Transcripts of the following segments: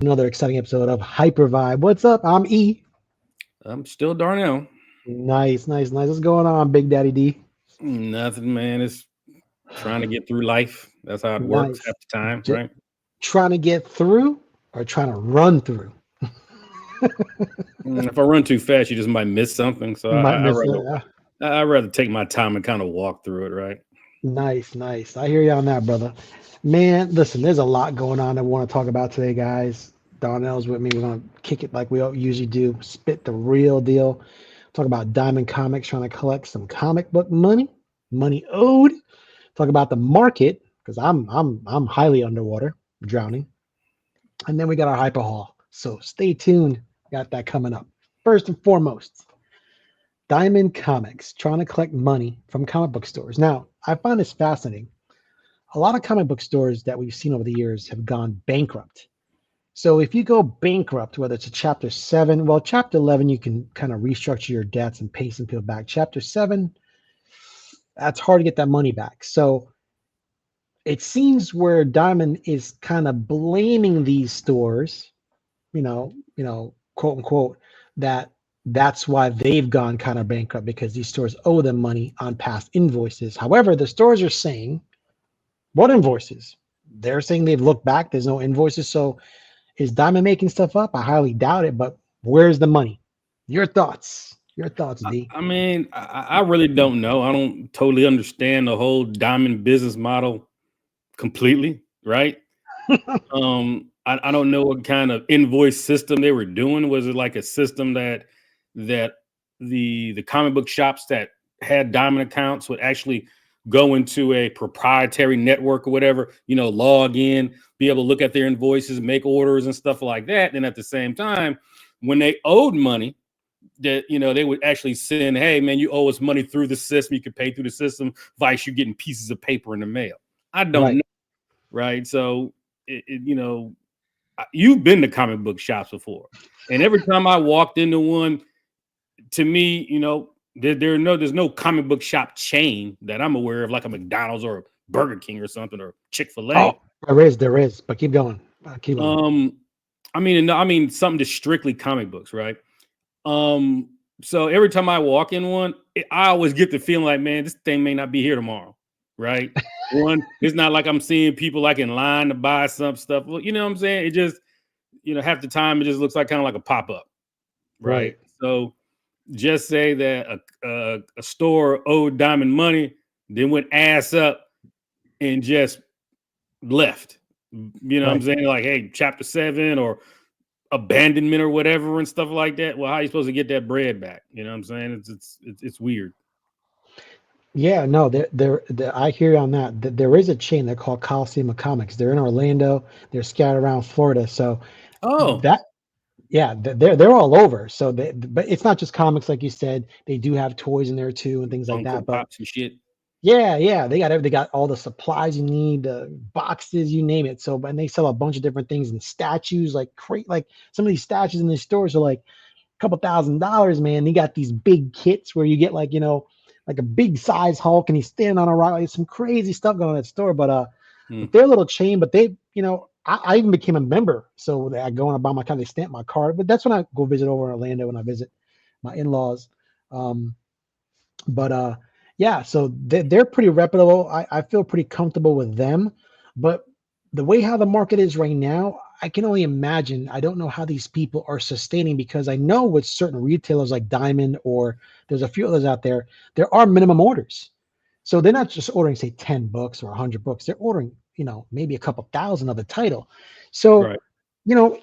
another exciting episode of Hyper Vibe. What's up? I'm E. I'm still Darnell. Nice, nice, nice. What's going on, Big Daddy D? Nothing, man. It's trying to get through life. That's how it works Nice. half the time, J- right? Trying to get through or trying to run through? If I run too fast, you just might miss something. So You might I miss it. rather I rather take my time and kind of walk through it, right? Nice, nice. I hear you on that, brother. Man, listen, there's a lot going on that we want to talk about today, guys. Donnell's with me. We're going to kick it like we usually do, spit the real deal. Talk about Diamond Comics trying to collect some comic book money, money owed. Talk about the market because I'm highly underwater, drowning. And then we got our hyper haul. So stay tuned. Got that coming up. First and foremost, Diamond Comics trying to collect money from comic book stores. Now, I find this fascinating. A lot of comic book stores that we've seen over the years have gone bankrupt. So if you go bankrupt, whether it's a chapter 7, well, chapter 11, you can kind of restructure your debts and pay some people back. Chapter 7, that's hard to get that money back. So it seems where Diamond is kind of blaming these stores, quote unquote, that that's why they've gone kind of bankrupt because these stores owe them money on past invoices. However, the stores are saying, what invoices? They're saying they've looked back, there's no invoices. So is Diamond making stuff up? I highly doubt it, but where's the money? Your thoughts. Your thoughts, D. I mean, I really don't know. I don't totally understand the whole diamond business model completely, right? I don't know what kind of invoice system they were doing. Was it like a system that the comic book shops that had diamond accounts would actually go into a proprietary network or whatever, log in, be able to look at their invoices, make orders and stuff like that. Then at the same time, when they owed money, that they would actually send, hey man, you owe us money through the system. You can pay through the system, vice you getting pieces of paper in the mail. I don't Right. know, right? So you've been to comic book shops before, and every time I walked into one, to me, there's no comic book shop chain that I'm aware of, like a McDonald's or a Burger King or something, or Chick-fil-A. Oh, there is, but keep going. Keep going. Um, I mean something just strictly comic books, right? So every time I walk in one, I always get the feeling like, man, this thing may not be here tomorrow, right? One, it's not like I'm seeing people like in line to buy some stuff. Well, you know what I'm saying? It just, half the time it just looks like kind of like a pop up, right? Right. So just say that a store owed Diamond money, then went ass up and just left. You know what I'm Right. saying? Like, hey, chapter 7 or abandonment or whatever and stuff like that. Well, how are you supposed to get that bread back? You know what I'm saying? It's weird. Yeah, no, I hear you on that. There is a chain they're called Coliseum of Comics. They're in Orlando. They're scattered around Florida. So Oh, that, yeah, they're all over. So but it's not just comics, like you said. They do have toys in there too and things like Uncle that. But Pops and shit. yeah, yeah, they got all the supplies you need, boxes, you name it. So, and they sell a bunch of different things and statues, like some of these statues in these stores are like a couple $1,000s, man. They got these big kits where you get like, like a big size Hulk and he's standing on a rock. Like some crazy stuff going on at the store. Hmm. But they're a little chain, but they, I even became a member. So I go and I buy my kind, they stamp my card. But that's when I go visit over in Orlando when I visit my in-laws. Um, but yeah, so they're pretty reputable. I feel pretty comfortable with them. But the way how the market is right now, I can only imagine. I don't know how these people are sustaining because I know with certain retailers like Diamond or there's a few others out there, there are minimum orders. So they're not just ordering, say, 10 books or 100 books. They're ordering, maybe a couple thousand of a title. So, Right. you know,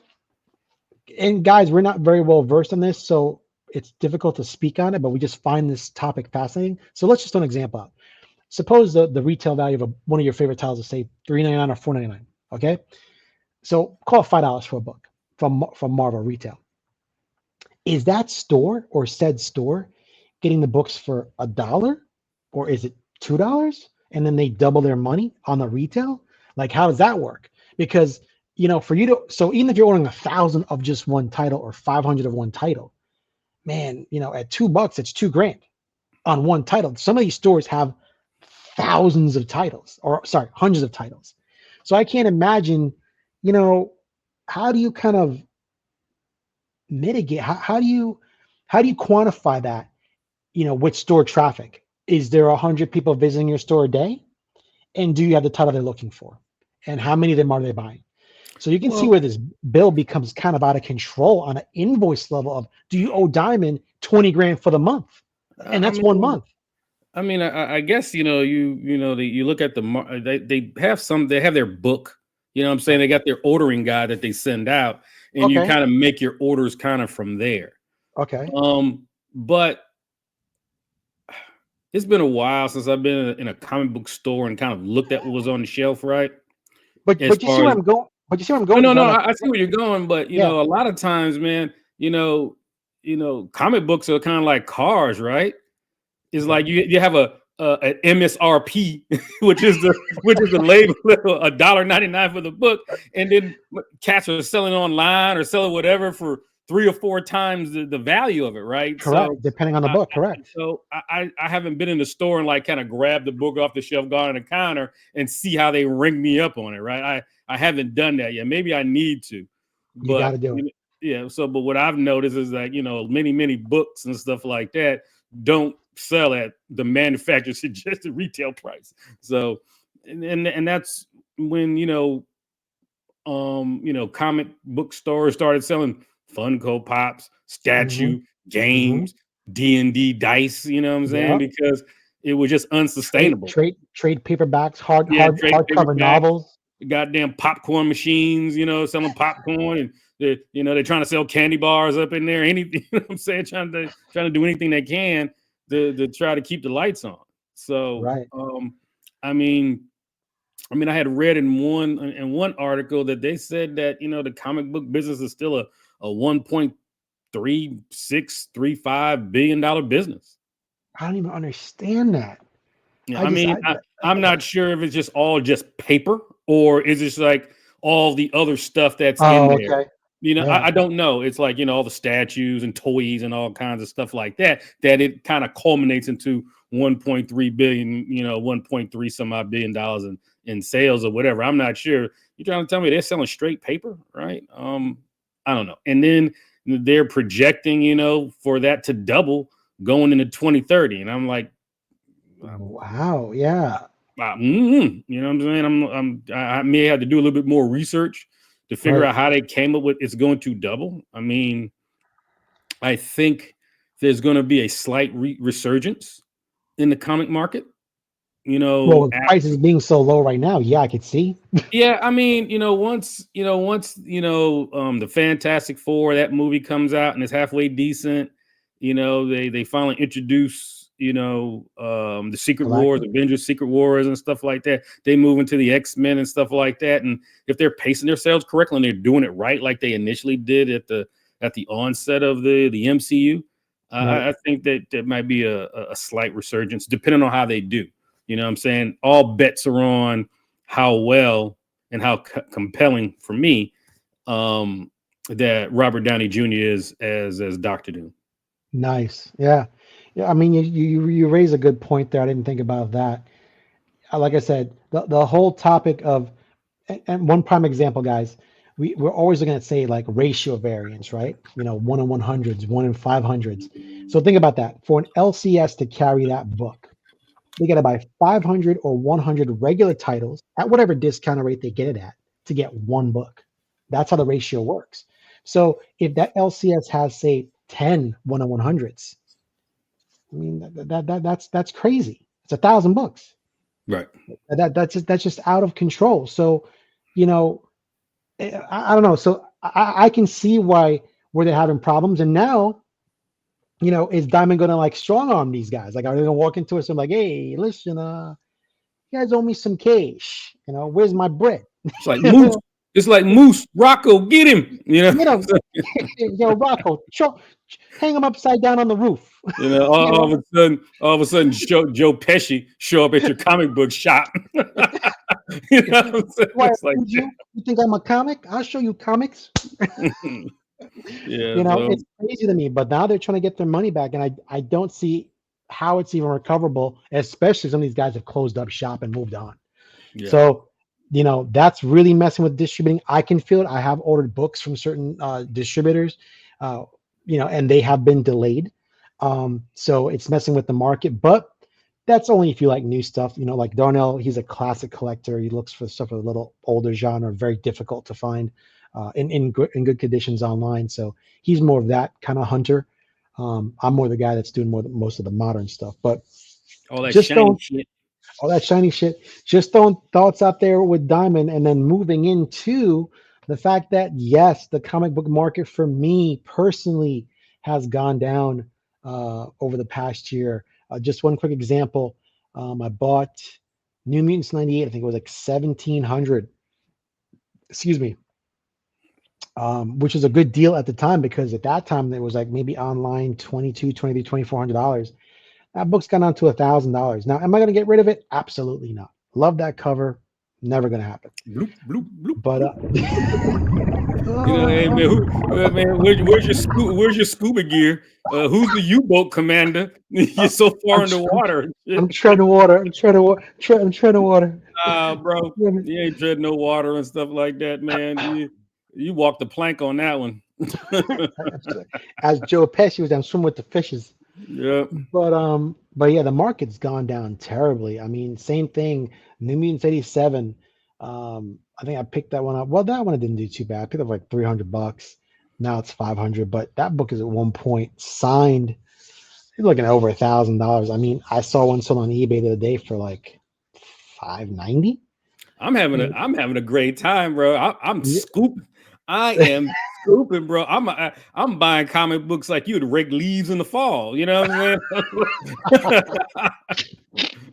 and guys, we're not very well versed on this, so it's difficult to speak on it, but we just find this topic fascinating. So let's just throw an example out. Suppose the retail value of one of your favorite titles is say $3.99 or $4.99. Okay. So call it $5 for a book from Marvel retail. Is that store or said store getting the books for $1 or is it $2? And then they double their money on the retail? Like, how does that work? Because, for you to, so even if you're ordering 1,000 of just one title or 500 of one title, man, at $2, it's 2 grand on one title. Some of these stores have thousands of titles, or sorry, hundreds of titles. So I can't imagine, you know, how do you kind of mitigate? How do you quantify that? With store traffic, is there 100 people visiting your store a day? And do you have the title they're looking for? And how many of them are they buying? So you can see Well, where this bill becomes kind of out of control on an invoice level of, do you owe Diamond 20 grand for the month? I And I that's one mean, month. I guess you look at they have their book. You know what I'm saying? Right. They got their ordering guide that they send out, and you Okay. kind of make your orders kind of from there. Okay. But it's been a while since I've been in a comic book store and kind of looked at what was on the shelf, right? But As but you see far where as I'm going. But you see where I'm no, going, no, no, John. Like, I see where you're going, but yeah. a lot of times, man, comic books are kind of like cars, right? Is Okay. like you have an MSRP, which is the label $1.99 for the book, and then cats are selling online or selling whatever for 3 or 4 times the value of it, right? Correct. So Depending on the I, book. Correct. I haven't been in the store and like kind of grabbed the book off the shelf, gone on the counter, and see how they ring me up on it, right? I haven't done that yet. Maybe I need to, You got but to do it. yeah. So, but what I've noticed is that many books and stuff like that don't sell at the manufacturer suggested retail price. So, and that's when comic book stores started selling Funko Pops, Hmm. statue Hmm. games, D&D dice. You know what I'm saying? Yeah. Because it was just Trade unsustainable. trade trade paperbacks, hard Yeah, hard trade hardcover paperback, novels. goddamn popcorn machines, selling popcorn, and they're trying to sell candy bars up in there. Anything, you know what I'm saying? Trying to do anything they can to try to keep the lights on. So, Right. I mean, I had read in one article that they said that the comic book business is still a 1.3635 billion-dollar business. I don't even understand that. Yeah, I just, I'm not sure if it's just all just paper or is it just like all the other stuff that's in oh, there. okay. I Yeah. don't know. It's like all the statues and toys and all kinds of stuff like that. That it kind of culminates into 1.3 billion, 1.3 some odd $1 billion in sales or whatever. I'm not sure. You're trying to tell me they're selling straight paper, right? I don't know. And then they're projecting, for that to double going into 2030, and I'm like. Wow. Yeah. You know what I'm saying? I may have to do a little bit more research to figure Right. out how they came up with it's going to double. I think there's going to be a slight resurgence in the comic market. Well, with prices being so low right now, yeah, I could see. Yeah, once the Fantastic Four, that movie comes out and it's halfway decent, they finally introduce the Secret Wars, Galactic. Avengers Secret Wars and stuff like that. They move into the X-Men and stuff like that, and if they're pacing themselves correctly and they're doing it right like they initially did at the onset of the MCU, Right. I think that might be a slight resurgence depending on how they do. You know what I'm saying? All bets are on how well and how compelling for me that Robert Downey Jr. is as Doctor Doom. Nice. Yeah. Yeah. I mean, you raise a good point there. I didn't think about that. Like I said, the whole topic of, and one prime example, guys, we're always looking at, say, like ratio variance, right? 1 in 100s, 1 in 500s. So think about that. For an LCS to carry that book, they got to buy 500 or 100 regular titles at whatever discounted rate they get it at to get one book. That's how the ratio works. So if that LCS has, say, 10 1 in 100s, I mean that's crazy. It's 1,000 books. Right. That's just out of control. So, you know, I don't know. So I can see where they're having problems. And now, is Diamond gonna like strong arm these guys? Like, are they gonna walk into us and like, hey, listen, you guys owe me some cash. Where's my bread? It's like Moose. It's like Moose. Rocco, get him. You know, Rocco, hang him upside down on the roof. All of a sudden, Joe Pesci show up at your comic book shop. You know what I'm saying? Why, It's like, you think I'm a comic? I'll show you comics. yeah. It's crazy to me. But now they're trying to get their money back, and I don't see how it's even recoverable, especially some of these guys have closed up shop and moved on. Yeah. So you know, that's really messing with distributing. I can feel it. I have ordered books from certain distributors, uh, you know, and they have been delayed. So it's messing with the market, but that's only if you like new stuff. You know, like Darnell, he's a classic collector. He looks for stuff of a little older genre, very difficult to find in good conditions online. So he's more of that kind of hunter. I'm more the guy that's doing most of the modern stuff. But All that just shiny don't shit. all that shiny shit. Just throwing thoughts out there with Diamond, and then moving into the fact that yes, the comic book market for me personally has gone down over the past year. Just one quick example: I bought New Mutants '98. I think it was like 1,700. Excuse me, which is a good deal at the time because at that time it was like maybe online 22, 23, $2,400. That book's gone down to $1,000. Now, am I going to get rid of it? Absolutely not. Love that cover. Never going to happen. Bloop, bloop, bloop, But you know, hey man, man, where's your scuba gear? Who's the U-boat commander? You're so far underwater. I'm treading water. I'm treading water. Bro, you ain't treading no water and stuff like that, man. You walk the plank on that one. As Joe Pesci was down swimming with the fishes. Yeah. But yeah, the market's gone down terribly. I mean, same thing. New Mutants 87. I think I picked that one up. Well, that one I didn't do too bad. I picked up like $300. Now it's 500. But that book is at one point signed. You're looking at over $1,000. I mean, I saw one sold on eBay the other day for like $590. I'm having a great time, bro. I'm scooping. I am scooping, bro. I'm buying comic books like you to rake leaves in the fall. You know what I'm saying?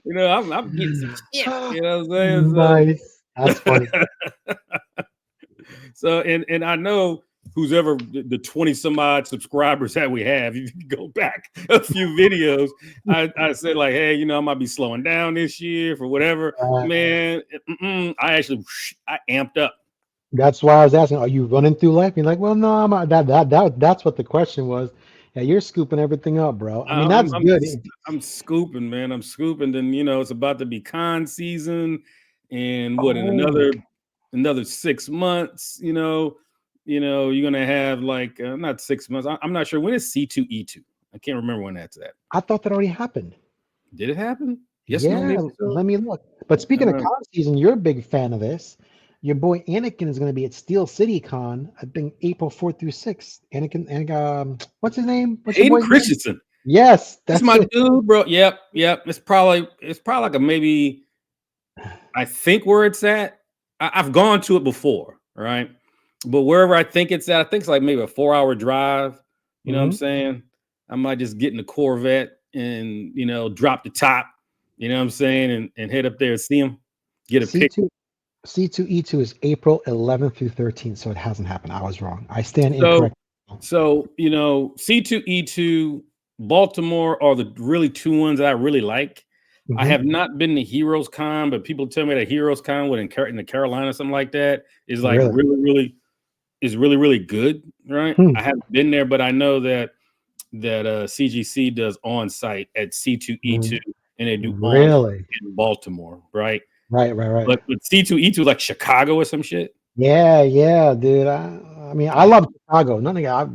You know, I'm getting some shit. You know what I'm saying? Nice. That's funny. So, and I know who's ever the 20 some odd subscribers that we have, if you go back a few videos, I said like, hey, you know, I might be slowing down this year for whatever. Man, I amped up. That's why I was asking, are you running through life? You're like, well, no, I'm not. That's what the question was. Yeah, you're scooping everything up, bro. I mean, that's good. I'm scooping, man. I'm scooping. Then, you know, it's about to be con season, and what in another 6 months, you know, you're gonna have like not 6 months. I'm not sure when is C2E2. I can't remember when that's at. I thought that already happened. Did it happen? Yes, yeah, no, maybe so. Let me look. But speaking of con season, you're a big fan of this. Your boy Anakin is going to be at Steel City Con, I think April 4th through 6th. Anakin, what's his name? What's your Hayden boy's Christensen. Name? Yes, that's my dude, bro. Yep. It's probably like a maybe. I think where it's at. I've gone to it before, right? But wherever I think it's at, I think it's like maybe a 4-hour drive. You know what I'm saying? I might just get in the Corvette and, you know, drop the top. You know what I'm saying? And head up there and see him. Get a picture. C2E2 is April 11th through 13th, so it hasn't happened. I was wrong. I stand incorrect. So, you know, C2E2, Baltimore are the really two ones that I really like. I have not been to Heroes Con, but people tell me that Heroes Con in the Carolina, something like that, is like really good, right? I haven't been there, but I know that CGC does on site at C2E2, and they do on in Baltimore, right? Right. But C2E2 like Chicago or some shit. Yeah, dude. I mean, I love Chicago.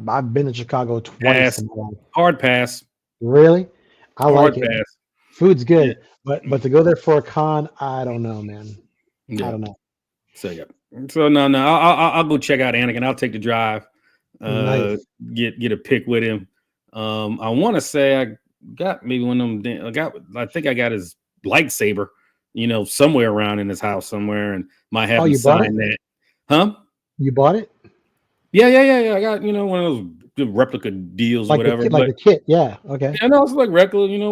I've been to Chicago twice. Hard pass. Really? I like it. Pass. Food's good, but to go there for a con, I don't know, man. I don't know. So yeah. So no, I'll go check out Anakin. I'll take the drive. Get a pic with him. I want to say I got maybe one of them. I think I got his lightsaber, you know, somewhere around in his house somewhere, and might have him sign that. Huh? You bought it? Yeah. I got, you know, one of those replica deals, like whatever. Like the kit, yeah. Okay. I know it's like regular, you know,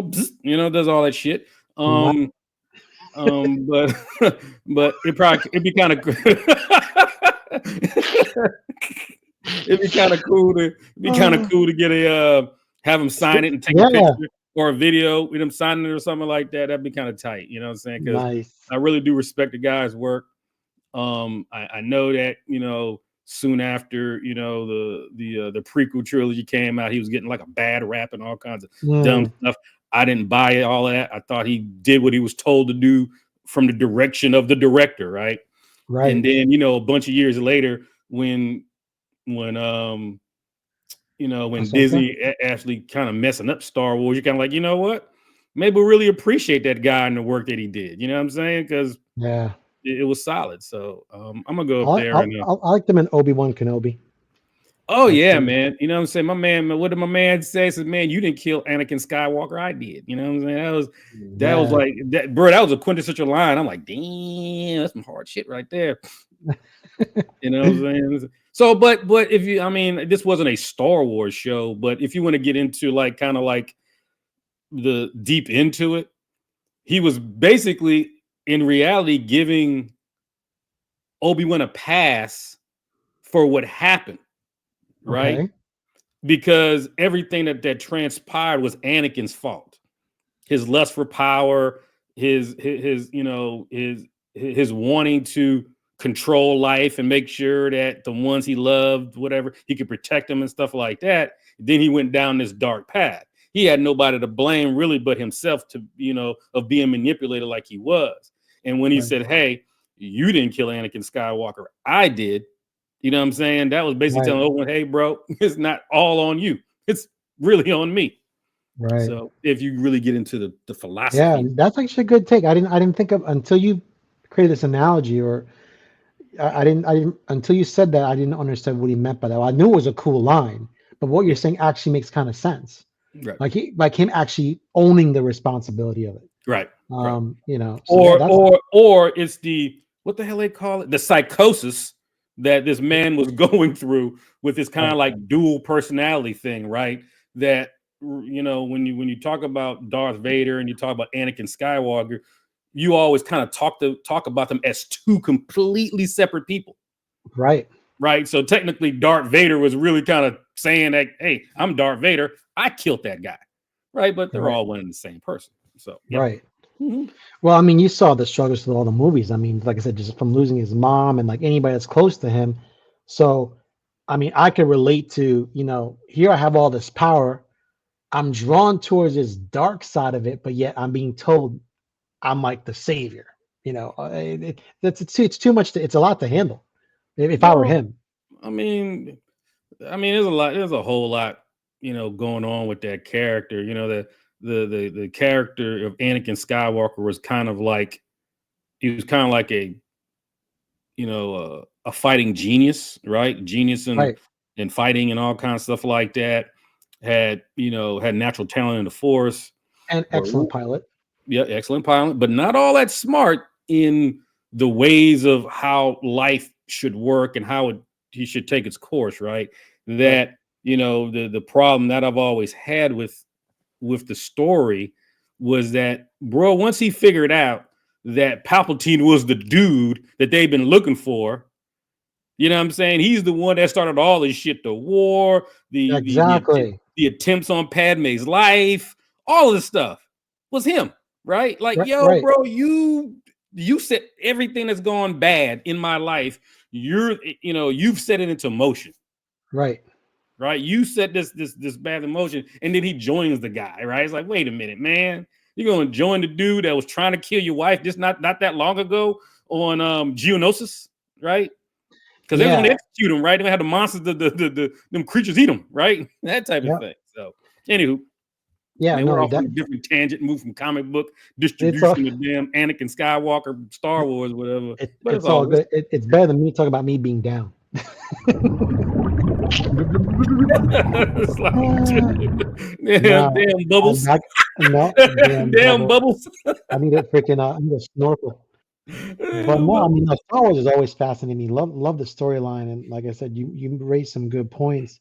does all that shit. But it'd be kind of it'd be kind of cool to get a have him sign it and take a picture or a video with him signing it or something like that. That'd be kind of tight, you know what I'm saying? Because I really do respect the guy's work. I know that, you know, soon after, you know, the prequel trilogy came out, he was getting like a bad rap and all kinds of dumb stuff. I didn't buy it, all that. I thought he did what he was told to do from the direction of the director, right? Right. And then, a bunch of years later, when when Ahsoka? Disney actually kind of messing up Star Wars, you're kind of like, you know what? Maybe we'll really appreciate that guy and the work that he did. You know what I'm saying? Because Yeah. it was solid. So I'm gonna go up I there I, and I liked him in Obi-Wan Kenobi. oh Like yeah, the man. You know what I'm saying? My man, what did my man say? He said, man, you didn't kill Anakin Skywalker. I did. You know what I'm saying? That was yeah. like that, bro. That was a quintessential line. I'm like, damn, that's some hard shit right there. You know what I'm saying? So, but if you, I mean, this wasn't a Star Wars show, but if you want to get into like kind of like the deep into it, he was basically in reality giving Obi-Wan a pass for what happened, right? Okay. Because everything that transpired was Anakin's fault. His lust for power, his his wanting to control life and make sure that the ones he loved, whatever, he could protect them and stuff like that. Then he went down this dark path. He had nobody to blame really but himself of being manipulated like he was. And when he Right. said, hey, you didn't kill Anakin Skywalker, I did. You know what I'm saying? That was basically Right. telling Owen, hey, bro, it's not all on you. It's really on me. Right. So if you really get into the Yeah, philosophy, that's actually a good take. I didn't think of until you created this analogy, or I didn't until you said that I didn't understand what he meant by that. I knew it was a cool line, but what you're yeah, saying actually makes kind of sense. right, Like him actually owning the responsibility of it. right, right. So yeah, that's Or it's the what the hell they call it? The psychosis that this man was going through with this kind right. of like dual personality thing, right? That when you talk about Darth Vader and you talk about Anakin Skywalker, you always kind of talk about them as two completely separate people. Right. Right. So technically, Darth Vader was really kind of saying that, hey, I'm Darth Vader. I killed that guy. Right. But they're Right. all one and the same person. So, yep. Right. Mhm. Well, I mean, you saw the struggles with all the movies. I mean, like I said, just from losing his mom and like anybody that's close to him. So, I mean, I could relate to, here I have all this power. I'm drawn towards this dark side of it, but yet I'm being told I'm like the savior. It's too much. It's a lot to handle. If I were Well, him, I mean, there's a whole lot, going on with that character. The character of Anakin Skywalker was kind of like a a fighting genius, right? Genius right? in fighting and all kinds of stuff like that. Had natural talent in the force. And But excellent pilot. yeah, excellent pilot, but not all that smart in the ways of how life should work and how he should take its course, right? Right. That the problem that I've always had with the story was that, bro, once he figured out that Palpatine was the dude that they've been looking for, you know what I'm saying? He's the one that started all this shit, the war, Exactly. the attempts on Padme's life, all of this stuff was him, right? Like, Right. yo, Right. bro, you set everything that's gone bad in my life. You've set it into motion, Right. right? You set this bad in motion, and then he joins the guy, right? It's like, wait a minute, man, you're gonna join the dude that was trying to kill your wife just not that long ago on Geonosis, right? Because they're going to Yeah. execute them, right? They have the monsters, them creatures eat them, right? That type of Yeah. thing. So, anywho, Yeah. man, we're No. off on a different tangent, move from comic book It's all. distribution to damn Anakin Skywalker, Star Wars, whatever. But it's It's all all good. It's better than me talking about me being down. it's like, No, damn bubbles, no, damn damn bubble. bubbles. I need a freaking. I need a snorkel. But no, I mean, Star Wars is always fascinating me. Love the storyline, and like I said, you raised some good points.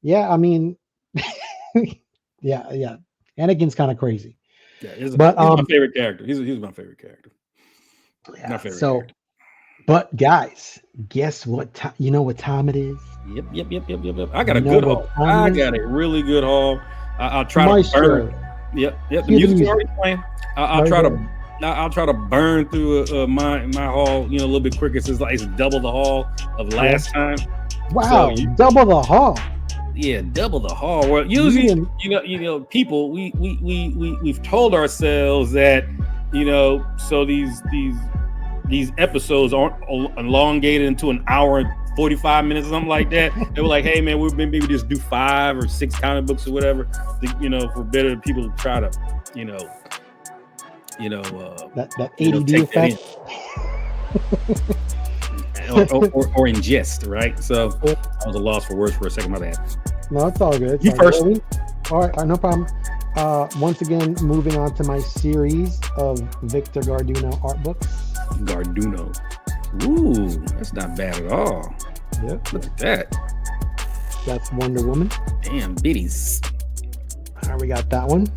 Yeah, I mean, yeah. Anakin's kind of crazy, Yeah, but he's my favorite character. He's my favorite character. yeah. My favorite So, character. but guys, guess what? You know what time it is? Yep. I got a You know good what haul. time I it is? got a really good haul. I'll try to Maestro. burn. Yep. The Cue the music's music. already playing. I'll Right try there. to. I'll try to burn through my haul, a little bit quicker. Since it's double the haul of last time. Wow, So double the haul. yeah, double the haul. Well, usually, people, we've told ourselves that, so these these episodes aren't elongated into an hour and 45 minutes or something like that. They were like, hey man, we maybe just do 5 or 6 comic books or whatever, for better people to try to, that ADD effect. or ingest, right? So I was a loss for words for a second. My bad. No, it's all good. You first. All right, no problem. Once again, moving on to my series of Victor Garduno art books. Garduno. Ooh, that's not bad at all. Yep. Look at that. That's Wonder Woman. Damn, biddies. All right, we got that one.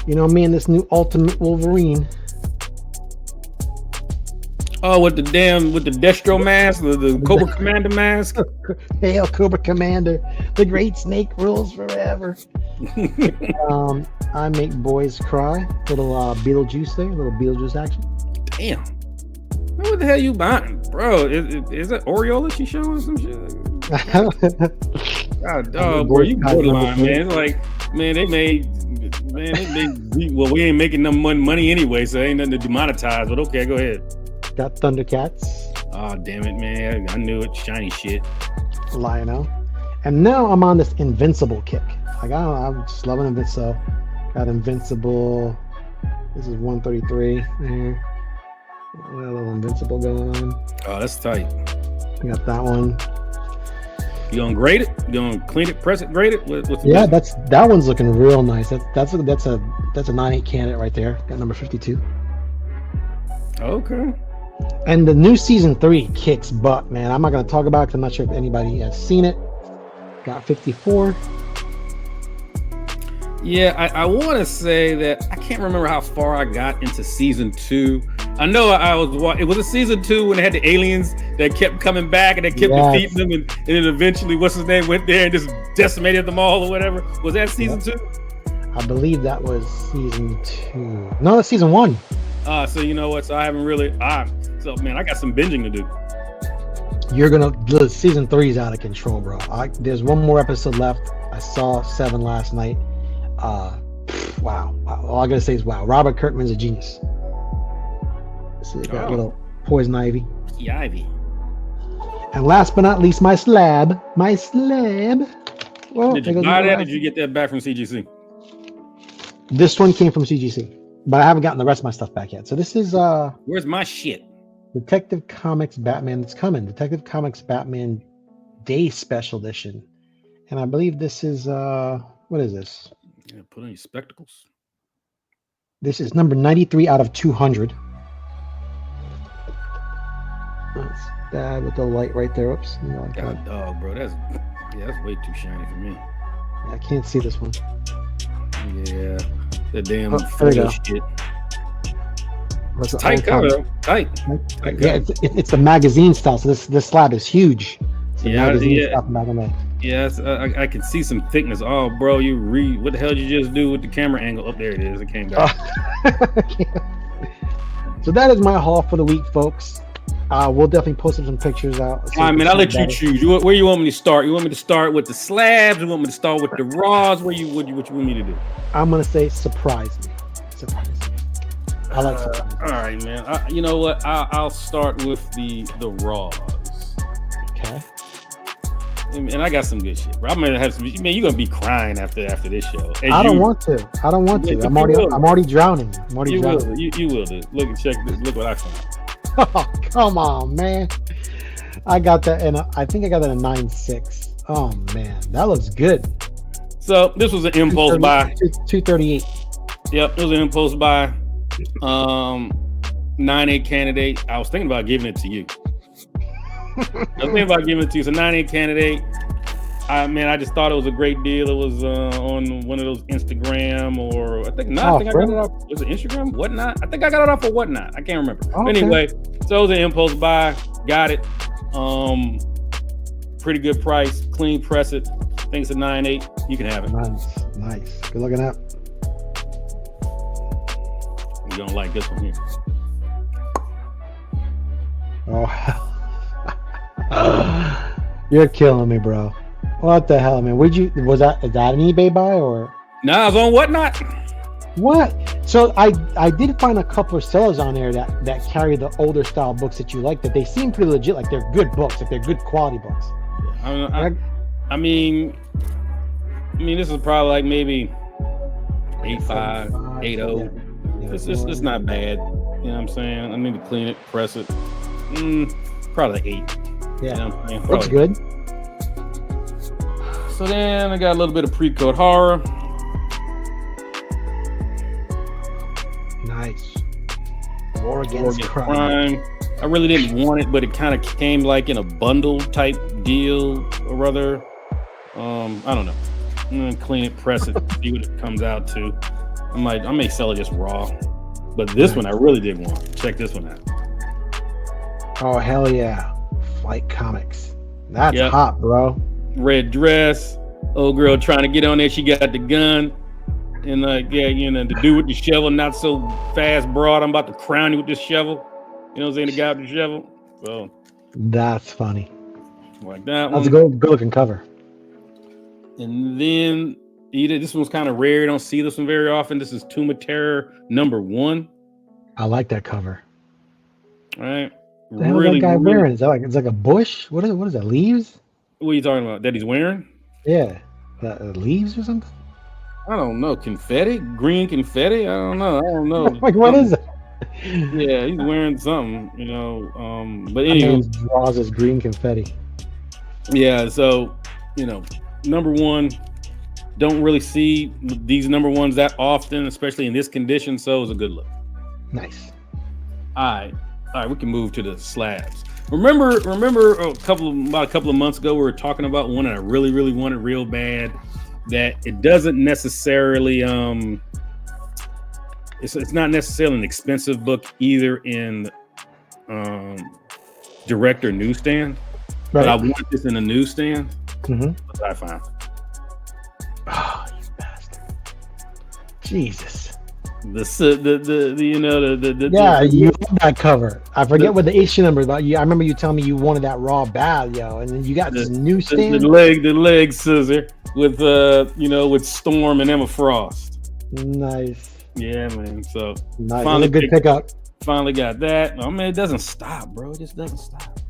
Me and this new Ultimate Wolverine. Oh, with the Destro mask, the Cobra Commander mask. Hail Cobra Commander, the great snake rules forever. I make boys cry. Little Beetlejuice there, little Beetlejuice action. Damn. What the hell you buying, bro? Is it Oreo that you showing some shit? God, dog, bro, you borderline, man. It's like, man, they made. Well, we ain't making no money anyway, so ain't nothing to demonetize. But okay, go ahead. Got Thundercats. Oh, damn it, man. I knew it. Shiny shit. Lionel. And now I'm on this Invincible kick. I'm just loving Invincible. Got Invincible. This is 133. A little Invincible going on. Oh, that's tight. I got that one. You gonna grade it? You gonna clean it, press it, grade it? Yeah, that one's looking real nice. That's a 9/8 candidate right there. Got number 52. Okay. And the new season 3 kicks butt, man. I'm not gonna talk about it because I'm not sure if anybody has seen it. Got 54. Yeah, I want to say that I can't remember how far I got into season 2. I know it was a season 2 when they had the aliens that kept coming back and they kept defeating them, and then eventually what's his name went there and just decimated them all or whatever. Was that season 2? I believe that was season 2. No, that's season 1. So you know what? So I haven't really. So man, I got some binging to do. Season 3 is out of control, bro. There's one more episode left. I saw 7 last night. Wow. All I gotta say is wow. Robert Kirkman's a genius. So you got little Poison Ivy. Yeah, Ivy. And last but not least, my slab. Well, did you buy that? Or did you get that back from CGC? This one came from CGC, but I haven't gotten the rest of my stuff back yet. So this is where's my shit? Detective Comics Batman. It's coming. Detective Comics Batman Day Special Edition, and I believe this is what is this? Yeah, put on your spectacles. This is number 93 out of 200. That's bad with the light right there. Oops. God, dog, bro. That's way too shiny for me. I can't see this one. Yeah, the damn photo shit. It's tight cover. Tight. Yeah, it's the magazine style. So this slab is huge. Yes, I can see some thickness. Oh, bro, what the hell did you just do with the camera angle? Oh, there it is. It came back. So that is my haul for the week, folks. We'll definitely post some pictures out. All right, man, I'll let you choose. Where you want me to start? You want me to start with the slabs? You want me to start with the raws? What you want me to do? I'm gonna say surprise me. I like surprise. All right, man. You know what? I'll start with the raws. Okay. And I got some good shit, bro. I'm gonna have some. Man, you're gonna be crying after this show. I don't want to. I'm already drowning. You will do. Look and check this. Look what I found. Oh, come on, man. I got that, and I think I got that in 9.6. Oh man, that looks good. So this was an impulse buy. 238. Yep, it was an impulse buy. 9.8 candidate. I was thinking about giving it to you. It's a 9.8 candidate. I just thought it was a great deal. It was on one of those Instagram or I think I got it off. Was it Instagram? Whatnot? I think I got it off of Whatnot. I can't remember. Okay. Anyway, so it was an impulse buy. Got it. Pretty good price. Clean press it. I think it's a 9.8. You can have it. Nice. Good looking up. You don't like this one here. Oh, you're killing me, bro. What the hell, man? Is that an eBay buy or? Nah, I was on Whatnot. What? So I did find a couple of sellers on there that carry the older style books that you like. That they seem pretty legit. Like they're good books. Like they're good quality books. I mean, this is probably like maybe 8.5, 8.0. Yeah. It's not bad. You know what I'm saying? I need to clean it, press it. Probably 8. Yeah, you know what I'm saying? looks good. So then I got a little bit of pre-code horror. Nice. War Against Crime. I really didn't want it, but it kind of came like in a bundle type deal or other. I don't know. I'm gonna clean it, press it, see what it comes out to. I may sell it just raw, but this one I really did want. Check this one out. Oh hell yeah! Flight Comics. That's hot, bro. Red dress, old girl trying to get on there. She got the gun, and the dude with the shovel, not so fast, broad. I'm about to crown you with this shovel. You know what I'm saying? The guy with the shovel. So that's funny. Like that one. That's a good looking cover. And then this one's kind of rare. You don't see this one very often. This is Tomb of Terror #1. I like that cover. All right. The hell is that guy wearing? Is that it's like a bush? What is that? Leaves? What are you talking about? That he's wearing? Yeah. Leaves or something? I don't know. Confetti? Green confetti? I don't know. Like what is it? Yeah, he's wearing something, but anyway, draws as green confetti. Yeah, so #1, don't really see these #1s that often, especially in this condition. So it was a good look. Nice. All right, we can move to the slabs. Remember about a couple of months ago, we were talking about one that I really, really wanted real bad. That it doesn't necessarily it's not necessarily an expensive book either in direct or newsstand. Right. But I want this in a newsstand. Mm-hmm. What I found. Oh, you bastard! Jesus. You love that cover. I forget what the issue number is, but I remember you telling me you wanted that raw bad, yo, and then you got this newsstand. The leg scissor with with Storm and Emma Frost. Nice. Yeah, man. So nice. Finally, good pickup. Finally got that. Oh man, it doesn't stop, bro. It just doesn't stop.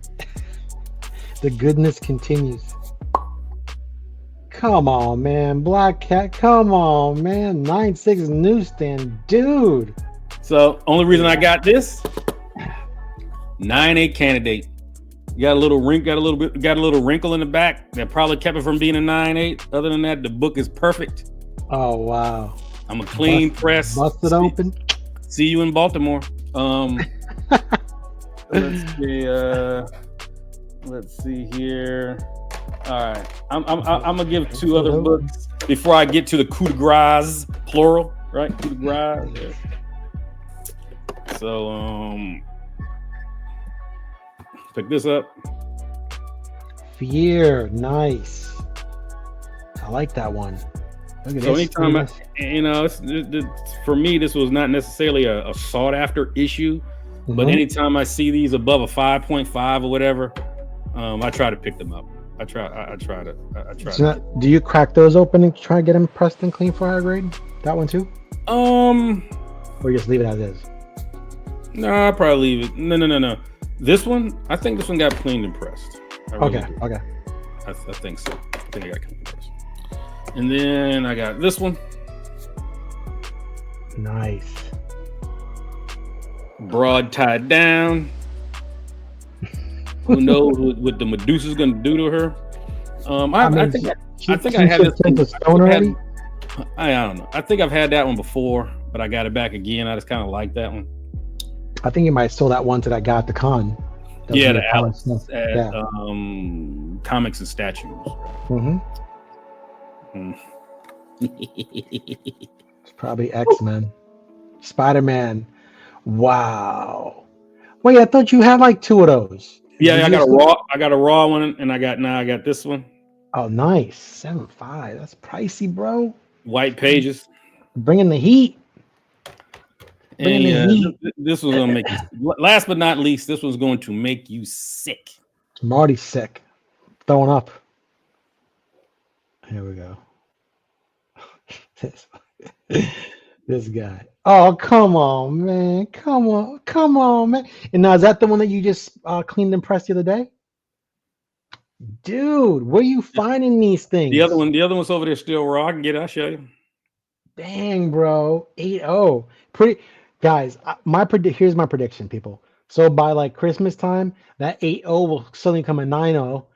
The goodness continues. Come on, man. Black Cat. Come on, man. 9.6 newsstand, dude. So only reason I got this 9.8 candidate. Got a little wrinkle in the back that probably kept it from being a 9.8. Other than that, the book is perfect. Oh wow. I'm a clean press. Busted open. See you in Baltimore. Let's see here. All right, I'm gonna give 2 other books before I get to the coup de grace, plural, right? Coup de grace. Yeah. So pick this up. Fear, nice. I like that one. Look at so this. Anytime for me, this was not necessarily a sought after issue, but anytime I see these above a 5.5 or whatever, I try to pick them up. I try to. Do you crack those open and try to get them pressed and clean for higher grade? That one too? Or you just leave it as is? No, I'll probably leave it. No. This one, I think this one got cleaned and pressed. Okay. I think so. I think I got cleaned and pressed. And then I got this one. Nice. Broad tied down. Who knows what the Medusa's gonna do to her? I think I had this one. I don't know. I think I've had that one before, but I got it back again. I just kind of like that one. I think you might have stole that one that I got at the con. Yeah, the Alex at Comics and Statues. It's probably X-Men. Spider-Man. Wow. Wait, I thought you had like 2 of those. Yeah, I got a raw one, and I got this one. Oh, nice. 7.5. That's pricey, bro. White pages. Bringing the heat. This was gonna make you. Last but not least, this was going to make you sick. Marty's sick. Throwing up. Here we go. This guy. Oh, come on, man. Come on, man. And now is that the one that you just cleaned and pressed the other day? Dude, where you finding these things? The other one's over there still raw. I can get it. I'll show you. Dang, bro. 8-0. Pretty guys, here's my prediction, people. So by like Christmas time, that 8-0 will suddenly become a 9-0.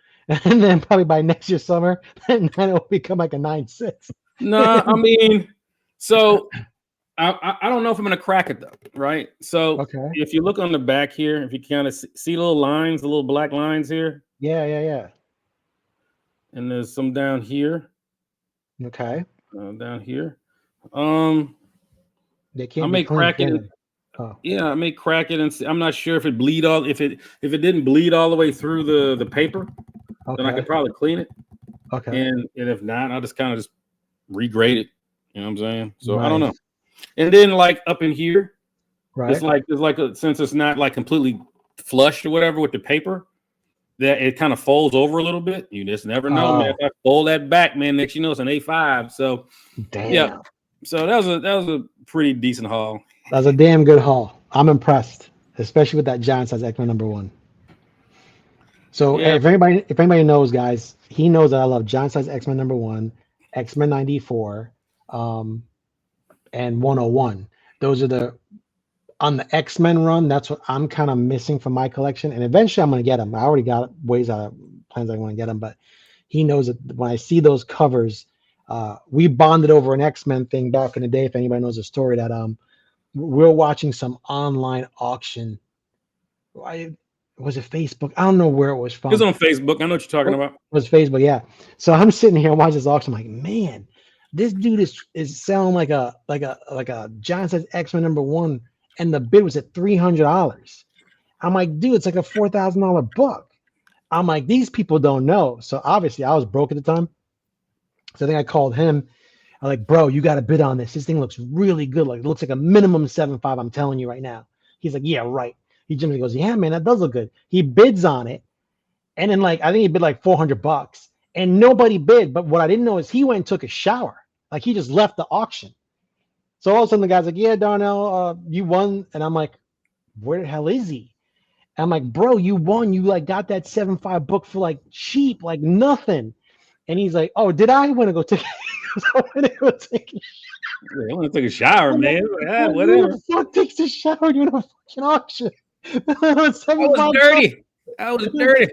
And then probably by next year summer, that 9-0 will become like a 9-6. No, I mean, so I don't know if I'm gonna crack it though, right? So Okay. if you look on the back here, if you kind of see little lines, the little black lines here, Yeah. and there's some down here, Okay. down here. Um, They I can't be may clean, crack it. can they? Oh, Yeah, I may crack it and see. I'm not sure if if it didn't bleed all the way through the paper, then I okay. could probably clean it. Okay. And if not, I'll just kind of just regrade it. You know what I'm saying? So I don't know. Nice. And then like up in here, Right. it's like since it's not like completely flush or whatever with the paper, that it kind of folds over a little bit. You just never know, man. If Oh, I fold that back, man, next you know it's an A5. So yeah. damn. So that was a pretty decent haul. That's a damn good haul. I'm impressed, especially with that giant size X-Men #1. So Yeah. if anybody knows, guys, he knows that I love giant size X-Men #1, X-Men 94, and 101. Those are the on the X-Men run. That's what I'm kind of missing from my collection. And eventually I'm gonna get them. I already got plans I want to get them, but he knows that when I see those covers, we bonded over an X-Men thing back in the day. If anybody knows the story, that we're watching some online auction. I was it Facebook? I don't know where it was It was from. on Facebook. I know what you're talking It about. was Facebook, yeah. So I'm sitting here watching this auction. I'm like, man, this dude is selling like a giant size X-Men #1, and the bid was at $300. I'm like, dude, it's like a $4,000 book. I'm like, these people don't know. So obviously, I was broke at the time. So I think I called him. I'm like, bro, you got to bid on this. This thing looks really good. Like, it looks like a minimum 7.5. I'm telling you right now. He's like, yeah, right. He jumps and goes, yeah, man, that does look good. He bids on it. And then like I think he bid like $400 and nobody bid. But what I didn't know is he went and took a shower. Like he just left the auction. So all of a sudden the guy's like, yeah, Darnell, you won. And I'm like, where the hell is he? And I'm like, bro, you won. You like got that 7.5 book for like cheap, like nothing. And he's like, oh, did I want to go take I want to go take I want to take a shower, I'm like, man. Yeah, who whatever. the fuck takes a shower during a fucking auction? I was 7.5 bucks. dirty. I was dirty.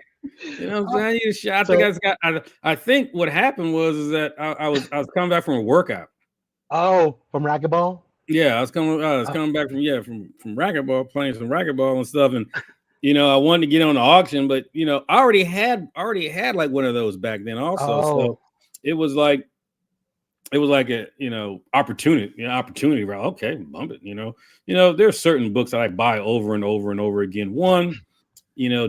You know what I'm saying? I need a shower. So, I think what happened was is that I was coming back from a workout. oh, from racquetball? Yeah, I was coming back from racquetball, playing some racquetball and stuff, and I wanted to get on the auction, but I already had like one of those back then also. Oh, So it was like a opportunity, right? Okay, bump it. There's certain books that I buy over and over and over again. One,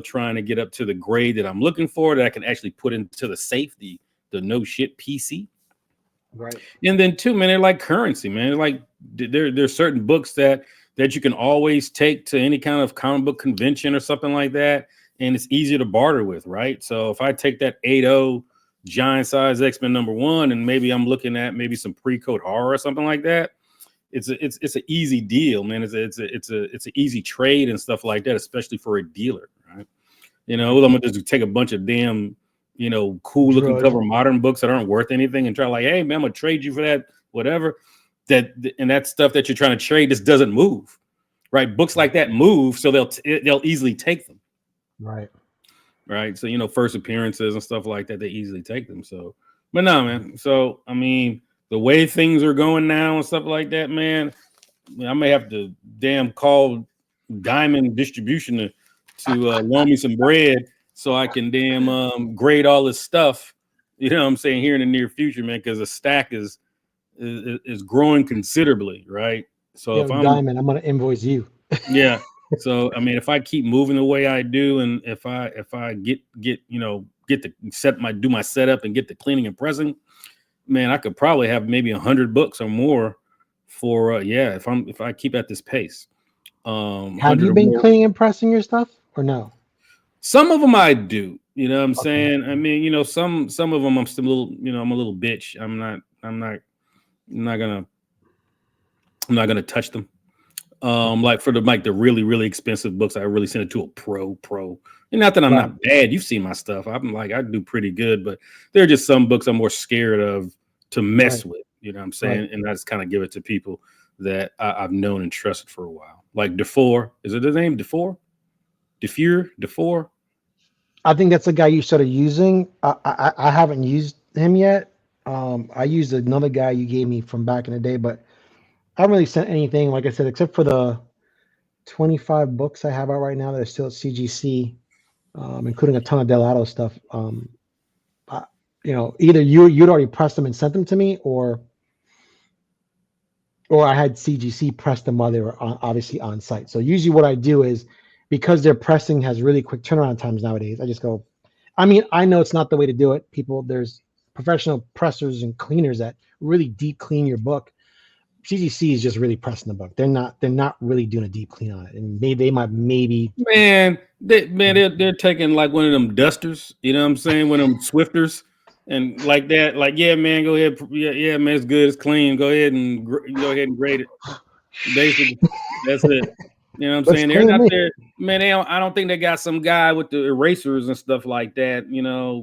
trying to get up to the grade that I'm looking for, that I can actually put into the safe, the no shit PC. right. And then two, man, they're like currency, man. Like there's certain books that you can always take to any kind of comic book convention or something like that, and it's easier to barter with, right? So if I take that 8.0 giant size X-Men #1, and maybe I'm looking at maybe some pre-code horror or something like that, it's an easy deal, man. It's an easy trade and stuff like that, especially for a dealer, right? I'm gonna just take a bunch of damn cool looking cover modern books that aren't worth anything and try like, hey man, I'm gonna trade you for that, whatever. That stuff that you're trying to trade just doesn't move, right? Books like that move, so they'll easily take them, Right. So first appearances and stuff like that, they easily take them. So, but no, man. So I mean, the way things are going now and stuff like that, man, I may have to damn call Diamond Distribution to loan me some bread so I can damn grade all this stuff. You know what I'm saying, here in the near future, man, because the stack is growing considerably, right? So if I'm Diamond, I'm gonna invoice you. yeah. So I mean, if I keep moving the way I do, and if I get to do my setup and get the cleaning and pressing, man, I could probably have maybe 100 books or more for if I keep at this pace. Have you been cleaning and pressing your stuff or no? Some of them I do. You know what I'm Okay. saying? I mean, some of them I'm still a little, I'm a little bitch. I'm not I'm not gonna touch them. Like for the really, really expensive books, I really send it to a pro. And not that I'm Right. not bad. You've seen my stuff. I'm like, I do pretty good, but there are just some books I'm more scared of to mess Right. with. You know what I'm saying? Right. And I just kind of give it to people that I've known and trusted for a while. Like Defoe. Is it the name Defoe? Defoe? I think that's the guy you started using. I haven't used him yet. I used another guy you gave me from back in the day, but I haven't really sent anything, like I said, except for the 25 books I have out right now that are still at CGC, including a ton of Delato stuff. I, either you'd already pressed them and sent them to me, or I had CGC press them while they were obviously on site. So usually what I do is, because their pressing has really quick turnaround times nowadays, I just go. I mean, I know it's not the way to do it. There's professional pressers and cleaners that really deep clean your book. CGC is just really pressing the book. They're not really doing a deep clean on it, and they might maybe. Man, they're taking like one of them dusters, you know what I'm saying? One of them Swifters and like that. Like, yeah, man, go ahead. Yeah, man, it's good, it's clean. Go ahead and grade it. Basically, that's it. You know what I'm Let's saying? They're clean not me. there, man. I don't think they got some guy with the erasers and stuff like that,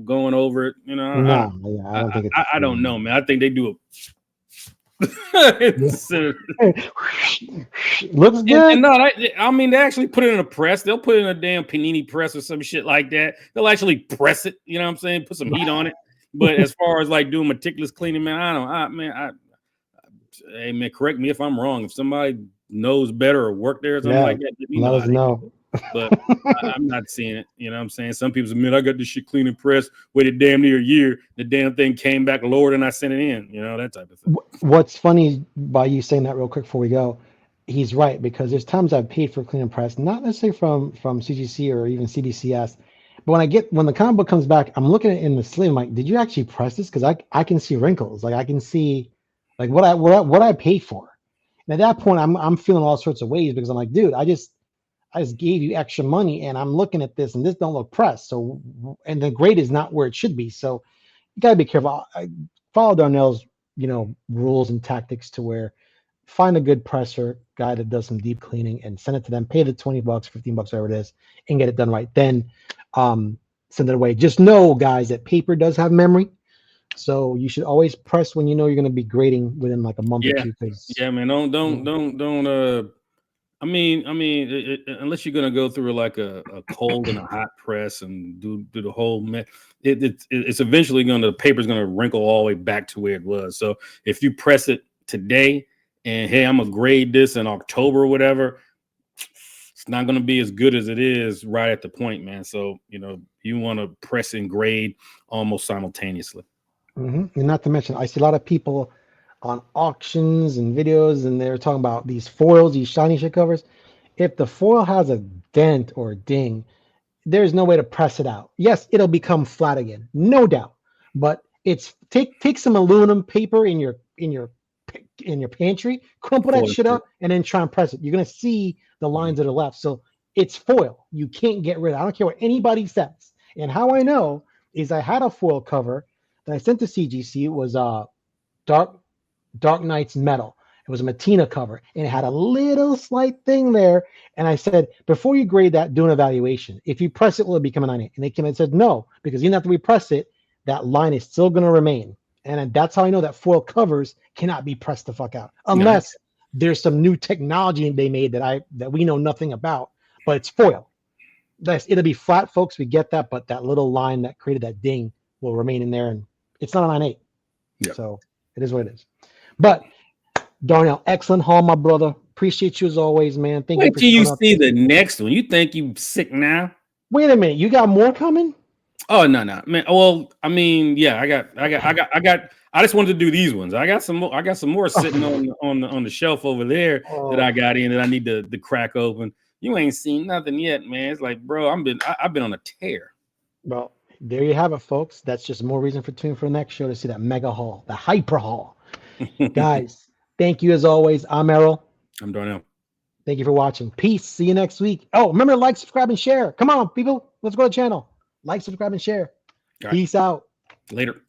going over it. No, yeah, I don't think it's. I don't know, man. I think they do it. Looks good. And no, I mean, they actually put it in a press. They'll put it in a damn panini press or some shit like that. They'll actually press it. You know what I'm saying? Put some heat on it. But as far as like doing meticulous cleaning, man, hey man, correct me if I'm wrong. If somebody knows better or worked there or something like that, let us know. But I'm not seeing it. You know what I'm saying? Some people say, man, I got this shit clean and pressed, waited damn near a year. The damn thing came back lower than I sent it in. That type of thing. What's funny by you saying that real quick before we go, he's right, because there's times I've paid for clean and press, not necessarily from CGC or even CBCS, but when the comic book comes back, I'm looking at it in the sleeve. I'm like, did you actually press this? Because I can see wrinkles. Like I can see like what I paid for. And at that point, I'm feeling all sorts of ways, because I'm like, dude, I just gave you extra money, and I'm looking at this, and this don't look pressed. So, and the grade is not where it should be. So you gotta be careful. I follow Darnell's, rules and tactics, to where find a good presser guy that does some deep cleaning and send it to them, pay the $20, $15, whatever it is, and get it done right. Then send it away. Just know, guys, that paper does have memory. So you should always press when you're going to be grading within like a month or two. Yeah, man. Don't. I mean, unless you're gonna go through like a cold and a hot press and do the whole it's eventually the paper's gonna wrinkle all the way back to where it was. So if you press it today and hey, I'm gonna grade this in October or whatever, it's not gonna be as good as it is right at the point, man. So you want to press and grade almost simultaneously. And not to mention, I see a lot of people on auctions and videos, and they're talking about these foils, these shiny shit covers. If the foil has a dent or a ding, there's no way to press it out. Yes, it'll become flat again, no doubt. But it's take some aluminum paper in your pantry, crumple that shit up, and then try and press it. You're gonna see the lines that are left. So it's foil. You can't get rid of it. I don't care what anybody says. And how I know is I had a foil cover that I sent to CGC. It was Dark Knight's Metal. It was a Matina cover, and it had a little slight thing there. And I said, before you grade that, do an evaluation. If you press it, will it become a 9/8? And they came and said, no, because even after we press it, that line is still going to remain. And that's how I know that foil covers cannot be pressed the fuck out, unless there's some new technology they made that we know nothing about. But it's foil. It'll be flat, folks. We get that, but that little line that created that ding will remain in there, and it's not a 9/8. Yeah. So it is what it is. But Darnell, excellent haul, my brother. Appreciate you as always, man. Thank you. Wait till you see the next one. You think you sick now? Wait a minute, you got more coming? Oh no, man. Well, I mean, yeah, I got. I just wanted to do these ones. I got some more sitting on the shelf over there that I got in that I need to crack open. You ain't seen nothing yet, man. It's like, bro, I've been on a tear. Well, there you have it, folks. That's just more reason for tuning for the next show to see that mega haul, the hyper haul. Guys, thank you as always. I'm Errol. I'm Darnell. Thank you for watching. Peace. See you next week. Oh, remember to like, subscribe, and share. Come on, people. Let's go to the channel. Like, subscribe, and share. Peace out. Later.